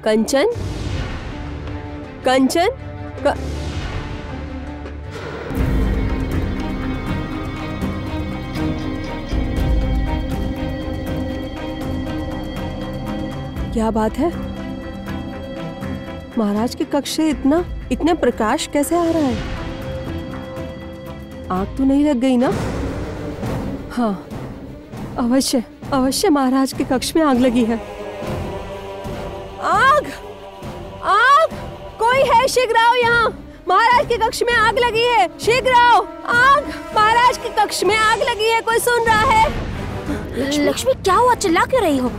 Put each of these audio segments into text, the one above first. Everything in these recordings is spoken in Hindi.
कंचन, कंचन, क्या बात है? महाराज के कक्ष से इतने प्रकाश कैसे आ रहा है? आग तो नहीं लग गई ना? हाँ, अवश्य अवश्य महाराज के कक्ष में आग लगी है। आग! आग! कोई है? शीघ्र आओ यहाँ। महाराज के कक्ष में आग लगी है, शीघ्र आओ। आग! महाराज के कक्ष में आग लगी है, कोई सुन रहा है? लक्ष्मी क्या हुआ, चिल्ला क्यों रही हो?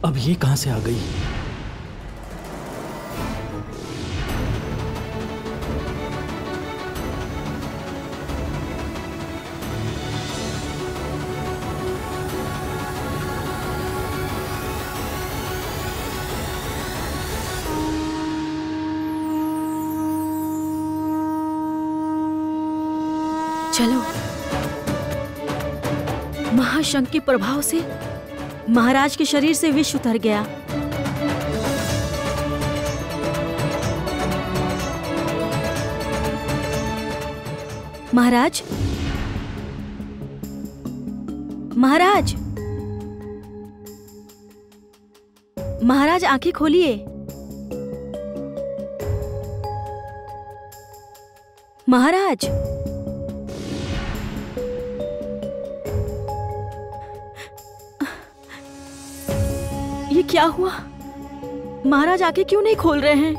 अब ये कहां से आ गई? चलो, महाशंख के प्रभाव से महाराज के शरीर से विष उतर गया। महाराज, महाराज, महाराज आंखें खोलिए। महाराज, ये क्या हुआ? महाराज आंखें क्यों नहीं खोल रहे हैं?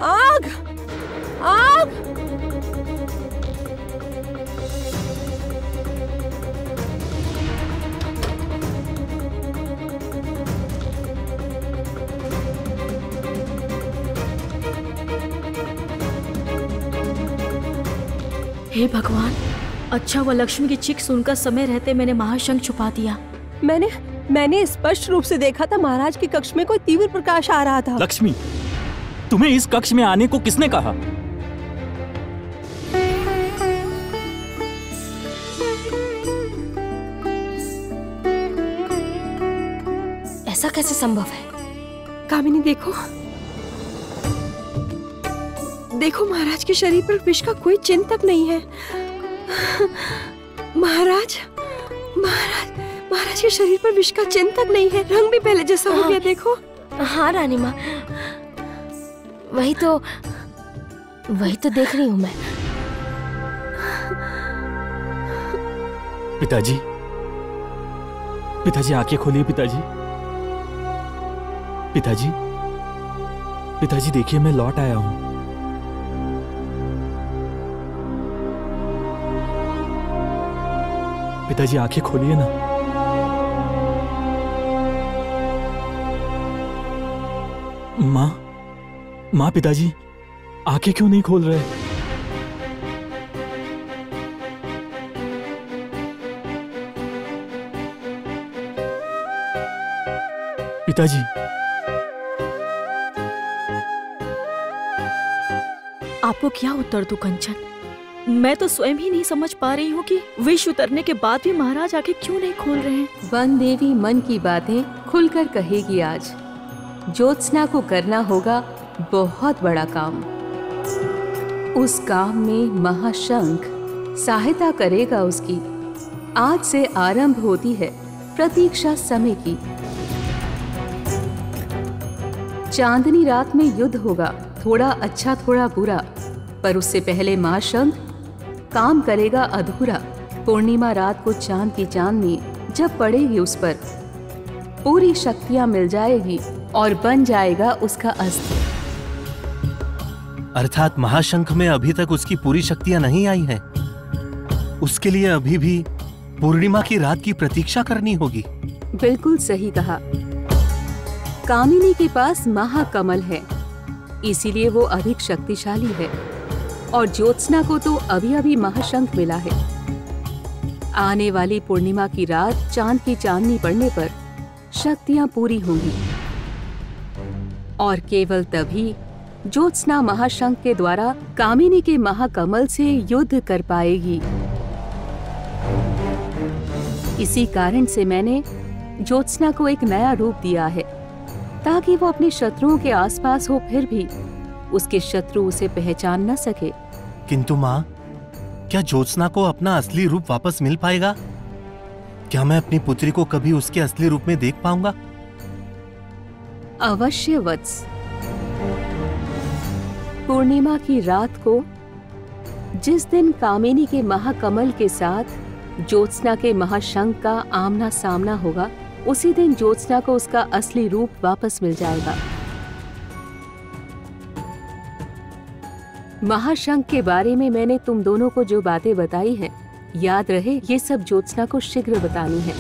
आग! आग! हे भगवान, अच्छा वो लक्ष्मी की चीख सुनकर समय रहते मैंने महाशंख छुपा दिया। मैंने स्पष्ट रूप से देखा था, महाराज के कक्ष में कोई तीव्र प्रकाश आ रहा था। लक्ष्मी, तुम्हें इस कक्ष में आने को किसने कहा? ऐसा कैसे संभव है? कामिनी देखो, देखो महाराज के शरीर पर विष का कोई चिन्ह तक नहीं है। महाराज के शरीर पर विष का चिन्ह तक नहीं है। रंग भी पहले जैसा हो गया, देखो। हाँ रानी माँ, वही तो देख रही हूँ मैं। पिताजी, पिताजी आंखें खोलिए। पिताजी, पिताजी, पिताजी देखिए, मैं लौट आया हूं। पिताजी आंखें खोलिए ना। माँ, पिताजी आंखें क्यों नहीं खोल रहे? पिताजी, आपको क्या उत्तर दूं कंचन? मैं तो स्वयं ही नहीं समझ पा रही हूँ कि विष उतरने के बाद भी महाराज आंखें क्यों नहीं खोल रहे हैं। वन देवी मन की बातें खुलकर कहेगी आज। ज्योत्सना को करना होगा बहुत बड़ा काम। उस काम में महाशंख सहायता करेगा उसकी। आज से आरंभ होती है प्रतीक्षा समय की। चांदनी रात में युद्ध होगा, थोड़ा अच्छा थोड़ा बुरा, पर उससे पहले महाशंख काम करेगा अधूरा। पूर्णिमा रात को चांद की चांदनी जब पड़ेगी उस पर, पूरी शक्तियां मिल जाएगी और बन जाएगा उसका अस्त्र। अर्थात महाशंख में अभी तक उसकी पूरी शक्तियां नहीं आई हैं। उसके लिए अभी भी पूर्णिमा की रात की प्रतीक्षा करनी होगी। बिल्कुल सही कहा। कामिनी के पास महाकमल है, इसीलिए वो अधिक शक्तिशाली है, और ज्योत्सना को तो अभी अभी महाशंख मिला है। आने वाली पूर्णिमा की रात चांद की चांदनी पड़ने पर शक्तियां पूरी होंगी। और केवल तभी ज्योत्सना महाशंख के द्वारा कामिनी के महाकमल से युद्ध कर पाएगी। इसी कारण से मैंने ज्योत्सना को एक नया रूप दिया है, ताकि वो अपने शत्रुओं के आसपास हो फिर भी उसके शत्रु उसे पहचान न सके। किंतु माँ, क्या ज्योत्सना को अपना असली रूप वापस मिल पाएगा? क्या मैं अपनी पुत्री को कभी उसके असली रूप में देख पाऊंगा? अवश्य वत्स। पूर्णिमा की रात को, जिस दिन कामिनी के महाकमल के साथ ज्योत्सना के महाशंख का आमना सामना होगा, उसी दिन ज्योत्सना को उसका असली रूप वापस मिल जाएगा। महाशंख के बारे में मैंने तुम दोनों को जो बातें बताई हैं, याद रहे ये सब ज्योत्सना को शीघ्र बतानी है।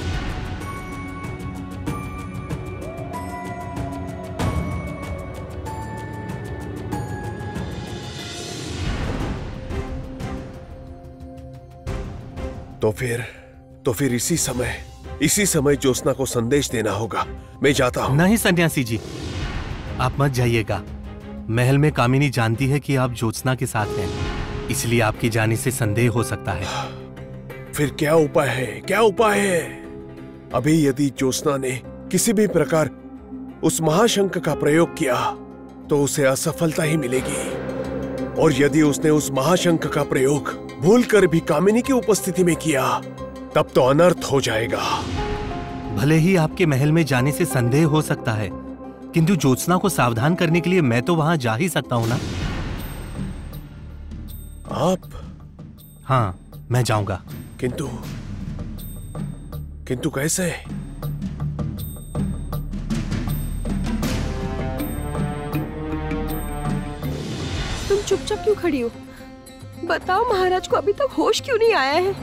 तो फिर इसी समय ज्योत्सना को संदेश देना होगा। मैं जाता हूँ। नहीं सन्यासी जी, आप मत जाइएगा। महल में कामिनी जानती है कि आप ज्योत्सना के साथ हैं, इसलिए आपके जाने से संदेह हो सकता है। फिर क्या उपाय है? अभी यदि ज्योत्सना ने किसी भी प्रकार उस महाशंख का प्रयोग किया तो उसे असफलता ही मिलेगी, और यदि उसने उस महाशंख का प्रयोग भूलकर भी कामिनी की उपस्थिति में किया तब तो अनर्थ हो जाएगा। भले ही आपके महल में जाने से संदेह हो सकता है, किंतु ज्योत्सना को सावधान करने के लिए मैं तो वहां जा ही सकता हूं ना। आप? हाँ, मैं जाऊंगा। किंतु कैसे? तुम चुपचाप क्यों खड़ी हो? बताओ, महाराज को अभी तक होश क्यों नहीं आया है?